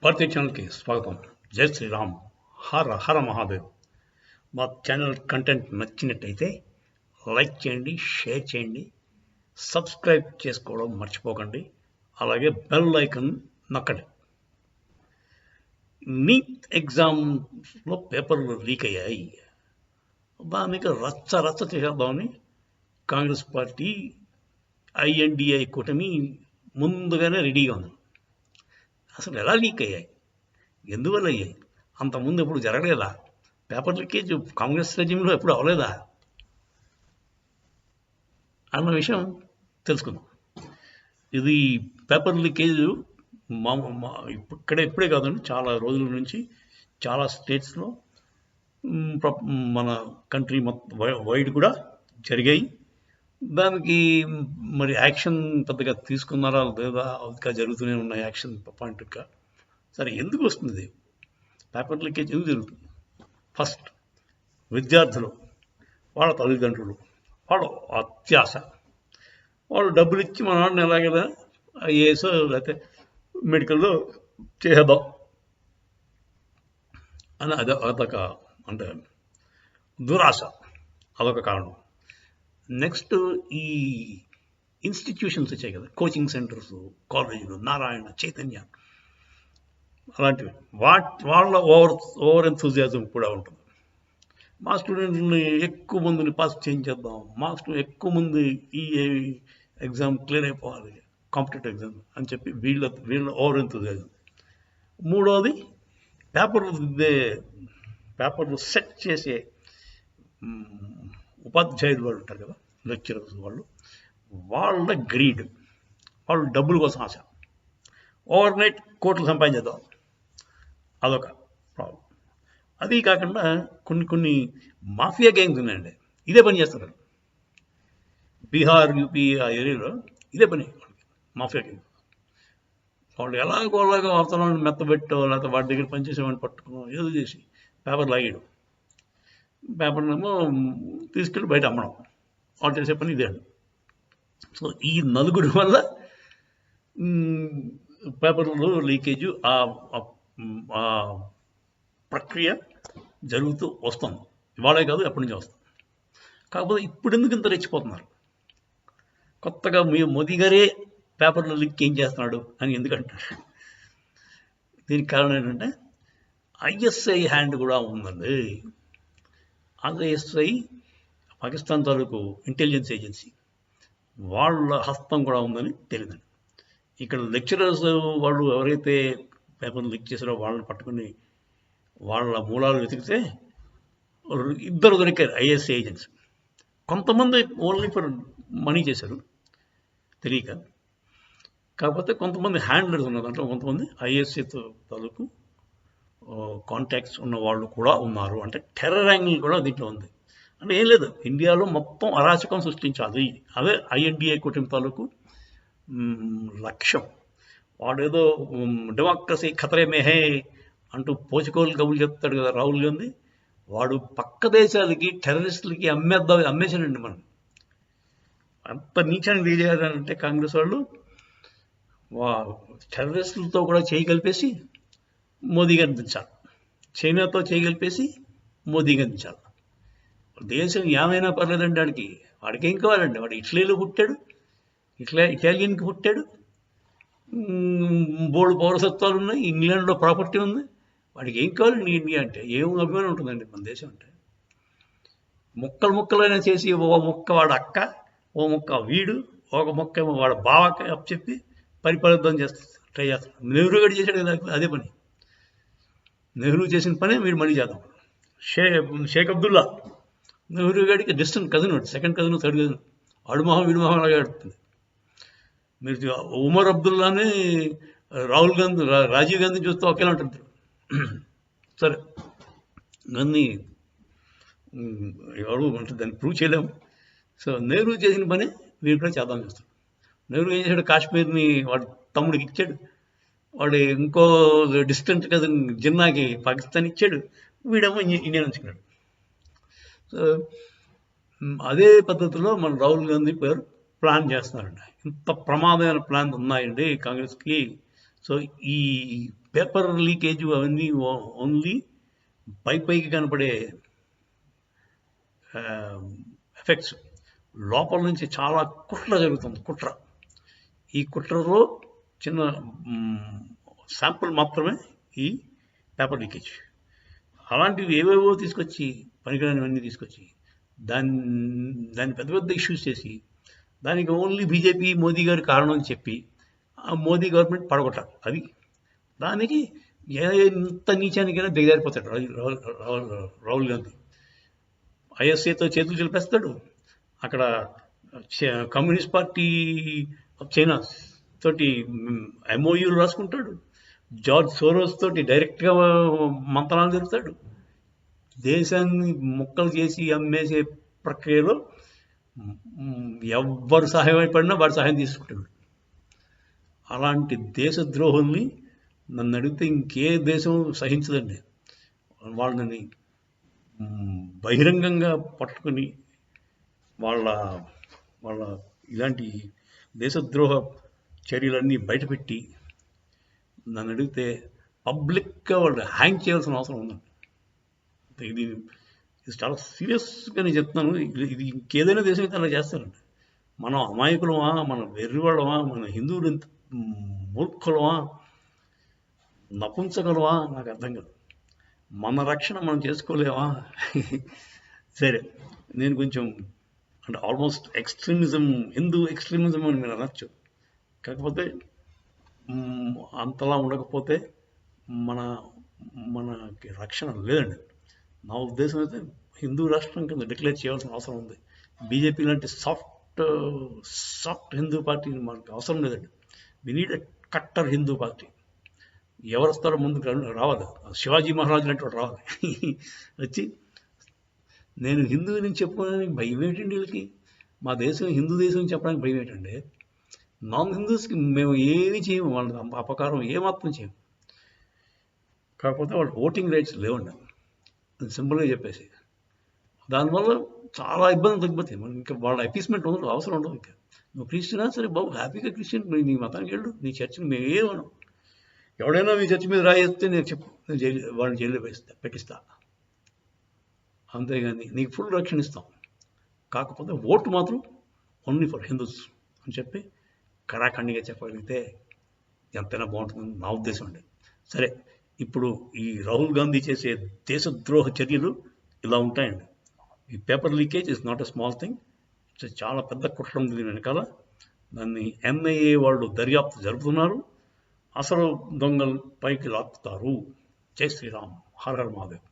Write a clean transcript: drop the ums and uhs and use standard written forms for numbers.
భారతీయ ఛానల్కి స్వాగతం. జై శ్రీరామ్. హర హర మహాదేవ్. మా ఛానల్ కంటెంట్ నచ్చినట్టయితే లైక్ చేయండి, షేర్ చేయండి, సబ్స్క్రైబ్ చేసుకోవడం మర్చిపోకండి. అలాగే బెల్ ఐకాన్ నొక్కండి. నీట్ ఎగ్జామ్స్లో పేపర్లు లీక్ అయ్యాయి. దానికి రచ్చ రచ్చ చేసేద్దామని కాంగ్రెస్ పార్టీ ఐఎన్డిఐ కూటమి ముందుగానే రెడీగా ఉంది. అసలు ఎలా లీక్ అయ్యాయి, ఎందువల్ల అయ్యాయి? అంతకుముందు ఎప్పుడు జరగలేదా? పేపర్ లీకేజ్ కాంగ్రెస్ రెజ్యూమ్లో ఎప్పుడు అవ్వలేదా అన్న విషయం తెలుసుకుందాం. ఇది పేపర్ లీకేజ్ ఇప్పుడే కాదండి, చాలా రోజుల నుంచి చాలా స్టేట్స్లో మన కంట్రీ మొత్తం వైడ్ కూడా జరిగాయి. దానికి మరి యాక్షన్ పెద్దగా తీసుకున్నారా లేదా, ఇంకా జరుగుతూనే ఉన్న యాక్షన్ పాయింట్గా. సరే, ఎందుకు వస్తుంది పేపర్ లీకేజ్? ఎందుకు జరుగుతుంది? ఫస్ట్, విద్యార్థులు, వాళ్ళ తల్లిదండ్రులు, వాళ్ళ అత్యాశ, వాళ్ళు డబ్బులు ఇచ్చి మన వాడిని ఎలాగైనా ఐఏఎస్ లేకపోతే మెడికల్లో చేద్దాం అని అదొక అంటే దురాశ, అదొక కారణం. నెక్స్ట్, ఈ ఇన్స్టిట్యూషన్స్ వచ్చాయి కదా, కోచింగ్ సెంటర్స్, కాలేజీలు, నారాయణ, చైతన్య, అలాంటివి. వాళ్ళ ఓవర్ ఎంతూజియాజం కూడా ఉంటుంది. మా స్టూడెంట్ని ఎక్కువ మందిని పాస్ చేయించేద్దాం, మా ఎక్కువ మంది ఈ ఎగ్జామ్ క్లియర్ అయిపోవాలి, కాంపిటేటివ్ ఎగ్జామ్ అని చెప్పి వీళ్ళ ఓవర్ ఎంతూజియాజం. మూడవది, పేపర్లు సెట్ చేసే ఉపాధ్యాయులు వాళ్ళు ఉంటారు కదా, లెక్చరర్స్, వాళ్ళ గ్రీడ్, వాళ్ళు డబ్బుల కోసం ఆశ. ఓవర్ నైట్ కోట్లు సంపాదించేద్దాం, అదొక ప్రాబ్లం. అది కాకుండా కొన్ని మాఫియా గ్యాంగ్స్ ఉన్నాయండి, ఇదే పని చేస్తారు. బీహార్, యూపీ ఆ ఏరియాలో ఇదే పని మాఫియా గ్యాంగ్. వాళ్ళు ఎలాగోలాగా వార్తలను మెత్తబెట్టో లేకపోతే వాడి దగ్గర పనిచేసేవాడిని పట్టుకుని ఏదో చేసి పేపర్ లాగేయడం, పేపర్నేమో తీసుకెళ్ళి బయట అమ్మడం, వాళ్ళు చేసే పని ఇదే. సో ఈ నలుగురి వల్ల పేపర్లో లీకేజ్ ఆ ప్రక్రియ జరుగుతూ వస్తుంది. ఇవాళే కాదు, ఎప్పటి నుంచి వస్తుంది. కాకపోతే ఇప్పుడు ఎందుకు ఇంత రెచ్చిపోతున్నారు? కొత్తగా మోదీ గారే పేపర్లో లీక్ ఏం చేస్తున్నాడు అని ఎందుకంటారు? దీనికి కారణం ఏంటంటే ఐఎస్ఐ హ్యాండ్ కూడా ఉందండి. ఐఎస్ఐ పాకిస్తాన్ తాలూకు ఇంటెలిజెన్స్ ఏజెన్సీ, వాళ్ళ హస్తం కూడా ఉందని తెలియదండి. ఇక్కడ లెక్చరర్స్ వాళ్ళు ఎవరైతే పేపర్ లీక్ చేశారో వాళ్ళని పట్టుకుని వాళ్ళ మూలాలు వెతికితే ఇద్దరు దొరికారు ఐఎస్ఐ ఏజెంట్స్. కొంతమంది ఓన్లీ ఫర్ మనీ చేశారు తెలియక, కాకపోతే కొంతమంది హ్యాండ్లర్స్ ఉన్నారు, దాంట్లో కొంతమంది ఐఎస్ఐ తాలూకు కాంటాక్ట్స్ ఉన్న వాళ్ళు కూడా ఉన్నారు. అంటే టెర్రర్ యాంగిల్ కూడా దీంట్లో ఉంది. అంటే ఏం లేదు, ఇండియాలో మొత్తం అరాచకం సృష్టించాలి, అదే ఐఎన్డిఐ కూటమి తాలూకు లక్ష్యం. వాడేదో డెమోక్రసీ ఖతరే మే హై అంటూ పోచుకోలు కబులు చెప్తాడు కదా రాహుల్ గాంధీ, వాడు పక్క దేశాలకి టెర్రరిస్టులకి అమ్మేసానండి. మనం అంత నీచాన్ని తెలియజేయాలంటే కాంగ్రెస్ వాళ్ళు టెర్రరిస్టులతో కూడా చేయి కలిపేసి మోదీకి అందించాలి, చైనాతో చేయి కలిపేసి మోదీకి అందించాలి. దేశం ఏమైనా పర్లేదండి, వాడికి ఏం కావాలండి? వాడు ఇటలీలో పుట్టాడు, ఇటాలియన్కి పుట్టాడు, బోల్డ్ పౌరసత్వాలు ఉన్నాయి, ఇంగ్లాండ్లో ప్రాపర్టీ ఉంది. వాడికి ఏం కావాలండి ఇండియా అంటే? ఏం అభిమానం ఉంటుందండి మన దేశం అంటే? ముక్కలైనా చేసి ఓ ముక్క వాడు అక్క, ఓ ముక్క వీడు, ఒక ముక్క ఏమో వాడు బావక చెప్పి పరిపాలిద్దాం ట్రై చేస్తాడు. నెహ్రూ గడి చేశాడు కదా అదే పని. నెహ్రూ చేసిన పనే వీడు మళ్ళీ చేద్దాం. షేక్ అబ్దుల్లా నెహ్రూ గడికి distant cousin, second cousin, third cousin. వాడు మొహం వీడి మొహం అలాగే ఆడుతుంది. మీరు ఉమర్ అబ్దుల్లాని రాజీవ్ గాంధీ చూస్తే ఒకేలా ఉంటుంది. సరే, గాంధీ ఎవరు అంటే దాన్ని ప్రూవ్ చేయలేము. సో నెహ్రూ చేసిన పని వీడు కూడా చేద్దాం చేస్తాడు. నెహ్రూ ఏం చేశాడు? కాశ్మీర్ని వాడు తమ్ముడికి ఇచ్చాడు, వాడు ఇంకో డిస్టెంట్ కజిన్ జిన్నాకి పాకిస్తాన్ ఇచ్చాడు, వీడేమో ఇండియా ఉంచుకున్నాడు. సో అదే పద్ధతిలో మన రాహుల్ గాంధీ పేరు ప్లాన్ చేస్తున్నారండి. ఇంత ప్రమాదమైన ప్లాన్ ఉన్నాయండి కాంగ్రెస్కి. సో ఈ పేపర్ లీకేజ్ అవన్నీ ఓన్లీ పైకి కనపడే ఎఫెక్ట్స్. లోపల నుంచి చాలా కుట్ర జరుగుతుంది. ఈ కుట్రలో చిన్న శాంపుల్ మాత్రమే ఈ పేపర్ లీకేజ్. అలాంటివి ఏవేవో తీసుకొచ్చి, పనికిరానివన్నీ తీసుకొచ్చి దాన్ని పెద్ద పెద్ద ఇష్యూస్ చేసి, దానికి ఓన్లీ బీజేపీ మోదీ గారి కారణం అని చెప్పి ఆ మోదీ గవర్నమెంట్ పడగొట్టాలి. అది దానికి ఎంత నీచానికైనా దిగజారిపోతాడు రాహుల్ గాంధీ. ఐఎస్ఏతో చేతులు చెలిపేస్తాడు. అక్కడ కమ్యూనిస్ట్ పార్టీ ఆఫ్ చైనా తోటి ఎంఓయూలు రాసుకుంటాడు. జార్జ్ సోరోస్ తోటి డైరెక్ట్గా మంతనాలు జరుపుతాడు. దేశాన్ని ముక్కలు చేసి అమ్మేసే ప్రక్రియలో ఎవ్వరు సహాయపడినా వాడు సహాయం తీసుకుంటాడు. అలాంటి దేశద్రోహుల్ని నన్ను అడిగితే ఇంకే దేశం సహించదండి. వాళ్ళని బహిరంగంగా పట్టుకుని వాళ్ళ ఇలాంటి దేశద్రోహ చర్యలన్నీ బయటపెట్టి నన్ను అడిగితే పబ్లిక్గా వాళ్ళు హ్యాంగ్ చేయాల్సిన అవసరం ఉందండి. ఇది చాలా సీరియస్గా నేను చెప్తున్నాను. ఇది ఇంకేదైనా దేశం అయితే అలా చేస్తారండి. మనం అమాయకులమా, మనం వెర్రివాళ్ళమా, మన హిందువులు ఎంత మూర్ఖులమా, నపుంసగలమా నాకు అర్థం కాదు. మన రక్షణ మనం చేసుకోలేమా? సరే, నేను కొంచెం అంటే ఆల్మోస్ట్ ఎక్స్ట్రీమిజం, హిందూ ఎక్స్ట్రీమిజం అని మీరు అనొచ్చు. కాకపోతే అంతలా ఉండకపోతే మనకి రక్షణ లేదండి. నా ఉద్దేశం అయితే హిందూ రాష్ట్రం కింద డిక్లేర్ చేయాల్సిన అవసరం ఉంది. బీజేపీ లాంటి సాఫ్ట్ హిందూ పార్టీని మనకు అవసరం లేదండి. వి నీడ్ ఎ కట్టర్ హిందూ పార్టీ. ఎవరు వస్తారో ముందుకు రావాలి. శివాజీ మహారాజు లాంటి వాడు రావాలి. వచ్చి నేను హిందువుని చెప్పుకోవడానికి భయం ఏంటండి వీళ్ళకి? మా దేశం హిందూ దేశం చెప్పడానికి భయం ఏంటండి? నాన్ హిందూస్కి మేము ఏమి చేయము, వాళ్ళ అపకారం ఏమాత్రం చేయము. కాకపోతే వాళ్ళు ఓటింగ్ రైట్స్ లేవండి, సింపుల్గా చెప్పేసి. దానివల్ల చాలా ఇబ్బందులు తగ్గిపోతాయి. మనం ఇంకా వాళ్ళ అపీస్మెంట్ ఉండదు, అవసరం ఉండదు. ఇంకా నువ్వు క్రిస్టియనా సరే బాబు, హ్యాపీగా క్రిస్టియన్ నీ మతానికి వెళ్ళు, నీ చర్చిని మేము ఏమనం. ఎవడైనా మీ చర్చి మీద రాయేస్తే నేను చెప్పు, నేను వాళ్ళని జైల్లో పెట్టిస్తా. అంతేగాని నీకు ఫుల్ రక్షణ ఇస్తాం. కాకపోతే ఓటు మాత్రం ఓన్లీ ఫర్ హిందూస్ అని చెప్పి కరాఖండిగా చెప్పగలిగితే ఎంతైనా బాగుంటుందని నా ఉద్దేశం అండి. సరే, ఇప్పుడు ఈ రాహుల్ గాంధీ చేసే దేశద్రోహ చర్యలు ఇలా ఉంటాయండి. ఈ paper leakage is not a small thing. చాలా పెద్ద కుట్ర ఉంది దీని వెనకాల. దాన్ని ఎన్ఐఏ వాళ్ళు దర్యాప్తు జరుపుతున్నారు. అసలు దొంగలు పైకి లాక్కుతారు. జై శ్రీరామ్, హర హర మహాదేవ్.